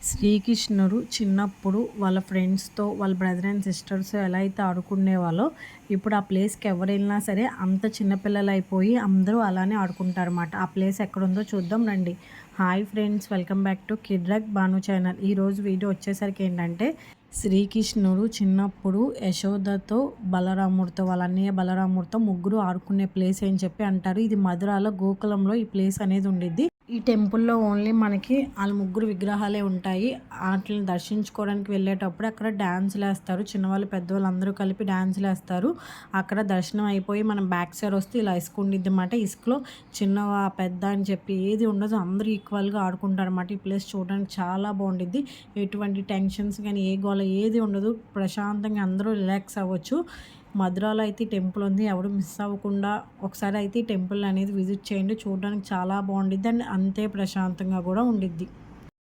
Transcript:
శ్రీకృష్ణుడు చిన్నప్పుడు వాళ్ళ ఫ్రెండ్స్‌తో, వాళ్ళ బ్రదర్ అండ్ సిస్టర్స్ ఎలా అయితే ఆడుకునేవాళ్ళో, ఇప్పుడు ఆ ప్లేస్‌కి ఎవరెళ్ళినా సరే అంత చిన్న పిల్లలైపోయి అందరూ అలానే ఆడుకుంటారన్నమాట. ఆ ప్లేస్ ఎక్కడుందో చూద్దాం రండి. Hi friends! Welcome back to కిడ్రక్ భాను ఛానల్. ఈరోజు వీడియో వచ్చేసరికి ఏంటంటే, శ్రీకృష్ణుడు చిన్నప్పుడు యశోదతో, బలరాముడితో వాళ్ళ అన్నయ్య బలరాముడితో ముగ్గురు ఆడుకునే ప్లేస్ అని చెప్పి అంటారు. ఇది మధురాలో గోకులంలో ఈ ప్లేస్ అనేది ఉండిద్ది. ఈ టెంపుల్‌లో ఓన్లీ మనకి ఆళ్ళ ముగ్గురు విగ్రహాలే ఉంటాయి. ఆటిలిని దర్శించుకోవడానికి వెళ్ళేటప్పుడు అక్కడ డాన్సులేస్తారు. చిన్నవాళ్ళు, పెద్దవాళ్ళు అందరూ కలిపి డాన్సులేస్తారు. అక్కడ దర్శనం అయిపోయి మనం బ్యాక్ సైడ్ వస్తే ఇలా ఇసుక ఉండిద్దన్నమాట. ఇసుకలో చిన్న, పెద్ద అని చెప్పి ఏది ఉండదు. అందరూ ఈక్వల్‌గా ఆడుకుంటారన్నమాట. ఈ ప్లేస్ చూడడానికి చాలా బావుండిద్ది. ఎటువంటి టెన్షన్స్ గానీ, ఏ గోల ఏది ఉండదు. ప్రశాంతంగా అందరూ రిలాక్స్ అవ్వచ్చు. మధురాలో అయితే ఈ టెంపుల్ ఉంది. ఎవరు మిస్ అవ్వకుండా ఒకసారి అయితే ఈ టెంపుల్ అనేది విజిట్ చేయండి. చూడడానికి చాలా బావుండిద్ది. అండ్ అంతే ప్రశాంతంగా గూడా ఉండిద్ది.